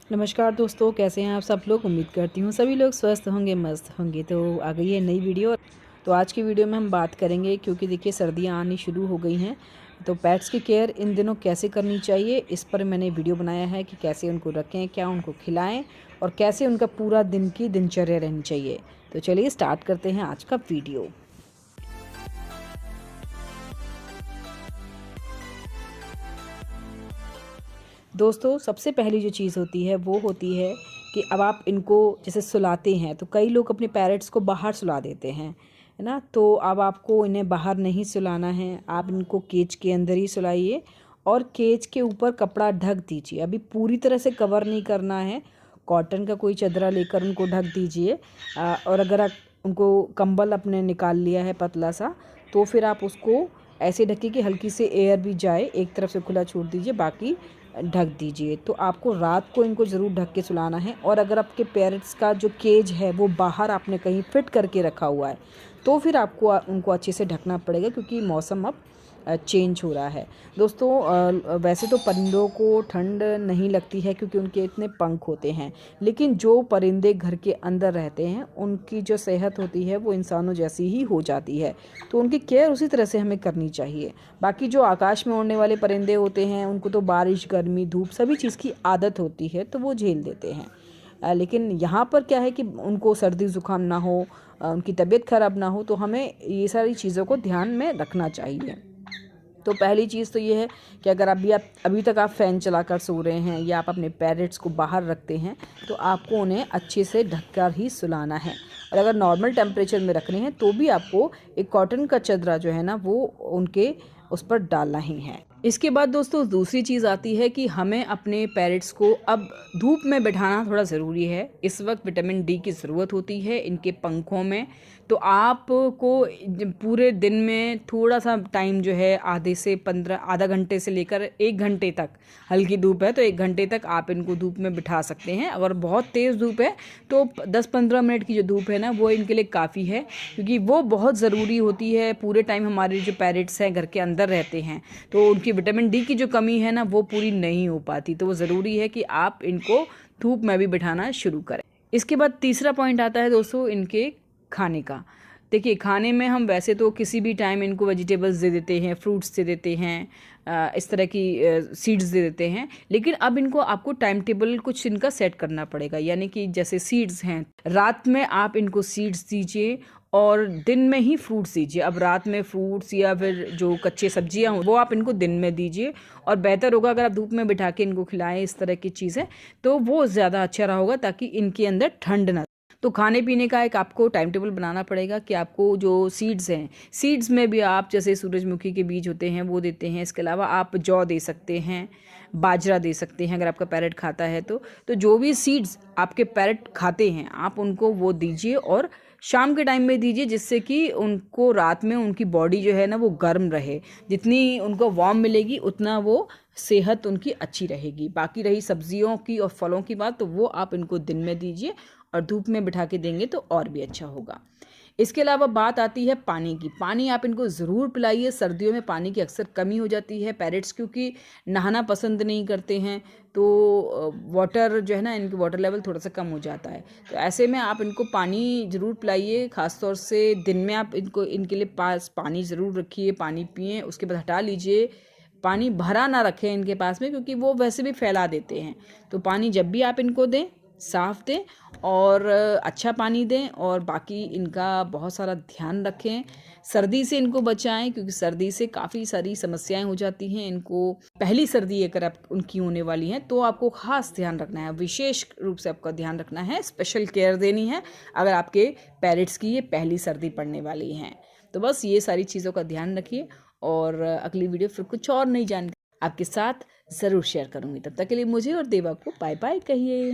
नमस्कार दोस्तों, कैसे हैं आप सब लोग। उम्मीद करती हूँ सभी लोग स्वस्थ होंगे, मस्त होंगे। तो आ गई है नई वीडियो। तो आज की वीडियो में हम बात करेंगे, क्योंकि देखिए सर्दियाँ आनी शुरू हो गई हैं, तो पेट्स की केयर इन दिनों कैसे करनी चाहिए, इस पर मैंने वीडियो बनाया है कि कैसे उनको रखें, क्या उनको खिलाएं और कैसे उनका पूरा दिन की दिनचर्या रहनी चाहिए। तो चलिए स्टार्ट करते हैं आज का वीडियो। दोस्तों, सबसे पहली जो चीज़ होती है वो होती है कि अब आप इनको जैसे सुलाते हैं, तो कई लोग अपने पैरट्स को बाहर सुला देते हैं, है ना। तो अब आपको इन्हें बाहर नहीं सुलाना है, आप इनको केज के अंदर ही सुलाइए और केज के ऊपर कपड़ा ढक दीजिए। अभी पूरी तरह से कवर नहीं करना है, कॉटन का कोई चदरा लेकर उनको ढक दीजिए। और अगर आप उनको कंबल अपने निकाल लिया है पतला सा, तो फिर आप उसको ऐसे ढकिए कि हल्की से एयर भी जाए, एक तरफ से खुला छोड़ दीजिए, बाकी ढक दीजिए। तो आपको रात को इनको ज़रूर ढक के सुलाना है। और अगर आपके पैरट्स का जो केज है वो बाहर आपने कहीं फिट करके रखा हुआ है, तो फिर आपको उनको अच्छे से ढकना पड़ेगा, क्योंकि मौसम अब चेंज हो रहा है। दोस्तों, वैसे तो परिंदों को ठंड नहीं लगती है, क्योंकि उनके इतने पंख होते हैं, लेकिन जो परिंदे घर के अंदर रहते हैं उनकी जो सेहत होती है वो इंसानों जैसी ही हो जाती है, तो उनकी केयर उसी तरह से हमें करनी चाहिए। बाकी जो आकाश में उड़ने वाले परिंदे होते हैं उनको तो बारिश, गर्मी, धूप सभी चीज़ की आदत होती है, तो वो झेल देते हैं। लेकिन यहाँ पर क्या है कि उनको सर्दी ज़ुकाम ना हो, उनकी तबीयत ख़राब ना हो, तो हमें ये सारी चीज़ों को ध्यान में रखना चाहिए। तो पहली चीज़ तो ये है कि अगर अभी तक आप फ़ैन चलाकर सो रहे हैं या आप अपने पैरट्स को बाहर रखते हैं, तो आपको उन्हें अच्छे से ढककर ही सुलाना है। और अगर नॉर्मल टेम्परेचर में रखने हैं तो भी आपको एक कॉटन का चदरा जो है ना वो उनके उस पर डालना ही है। इसके बाद दोस्तों दूसरी चीज़ आती है कि हमें अपने पैरट्स को अब धूप में बैठाना थोड़ा ज़रूरी है। इस वक्त विटामिन डी की ज़रूरत होती है इनके पंखों में। तो आपको पूरे दिन में थोड़ा सा टाइम जो है आधा घंटे से लेकर 1 घंटे तक, हल्की धूप है तो 1 घंटे तक आप इनको धूप में बिठा सकते हैं। अगर बहुत तेज़ धूप है तो 10-15 मिनट की जो धूप है ना वो इनके लिए काफ़ी है, क्योंकि वो बहुत ज़रूरी होती है। पूरे टाइम हमारे जो पैरट्स हैं घर के अंदर रहते हैं, तो उनकी विटामिन डी की जो कमी है ना वो पूरी नहीं हो पाती, तो वो ज़रूरी है कि आप इनको धूप में भी बिठाना शुरू करें। इसके बाद तीसरा पॉइंट आता है दोस्तों इनके खाने का। देखिए, खाने में हम वैसे तो किसी भी टाइम इनको वेजिटेबल्स दे देते हैं, फ्रूट्स दे देते हैं, इस तरह की सीड्स दे देते हैं, लेकिन अब इनको आपको टाइम टेबल कुछ इनका सेट करना पड़ेगा। यानी कि जैसे सीड्स हैं, रात में आप इनको सीड्स दीजिए और दिन में ही फ्रूट्स दीजिए। अब रात में फ्रूट्स या फिर जो कच्चे सब्जियां हों वो आप इनको दिन में दीजिए, और बेहतर होगा अगर आप धूप में बिठा के इनको खिलाएं इस तरह की चीज़ें, तो वो ज़्यादा अच्छा रहा होगा, ताकि इनके अंदर ठंड ना। तो खाने पीने का एक आपको टाइम टेबल बनाना पड़ेगा कि आपको जो सीड्स हैं, सीड्स में भी आप जैसे सूरजमुखी के बीज होते हैं वो देते हैं। इसके अलावा आप जौ दे सकते हैं, बाजरा दे सकते हैं अगर आपका पैरट खाता है तो जो भी सीड्स आपके पैरट खाते हैं आप उनको वो दीजिए, और शाम के टाइम में दीजिए, जिससे कि उनको रात में उनकी बॉडी जो है ना वो गर्म रहे। जितनी उनको वार्म मिलेगी उतना वो सेहत उनकी अच्छी रहेगी। बाकी रही सब्जियों की और फलों की बात, तो वो आप इनको दिन में दीजिए और धूप में बिठा के देंगे तो और भी अच्छा होगा। इसके अलावा बात आती है पानी की। पानी आप इनको ज़रूर पिलाइए। सर्दियों में पानी की अक्सर कमी हो जाती है। पैरट्स क्योंकि नहाना पसंद नहीं करते हैं, तो वाटर जो है ना, इनकी वाटर लेवल थोड़ा सा कम हो जाता है। तो ऐसे में आप इनको पानी ज़रूर पिलाइए। ख़ासतौर से दिन में आप इनके लिए पास पानी ज़रूर रखिए, पानी पिएँ, उसके बाद हटा लीजिए। पानी भरा ना रखें इनके पास में, क्योंकि वो वैसे भी फैला देते हैं। तो पानी जब भी आप इनको दें साफ़ दें और अच्छा पानी दें, और बाकी इनका बहुत सारा ध्यान रखें। सर्दी से इनको बचाएं, क्योंकि सर्दी से काफ़ी सारी समस्याएं हो जाती हैं इनको। पहली सर्दी अगर आप उनकी होने वाली हैं तो आपको ख़ास ध्यान रखना है, विशेष रूप से आपका ध्यान रखना है, स्पेशल केयर देनी है अगर आपके पैरट्स की ये पहली सर्दी पड़ने वाली हैं। तो बस ये सारी चीज़ों का ध्यान रखिए, और अगली वीडियो फिर कुछ और नई जानकारी आपके साथ ज़रूर शेयर करूँगी। तब तक के लिए मुझे और देवा को बाय बाय कहिए।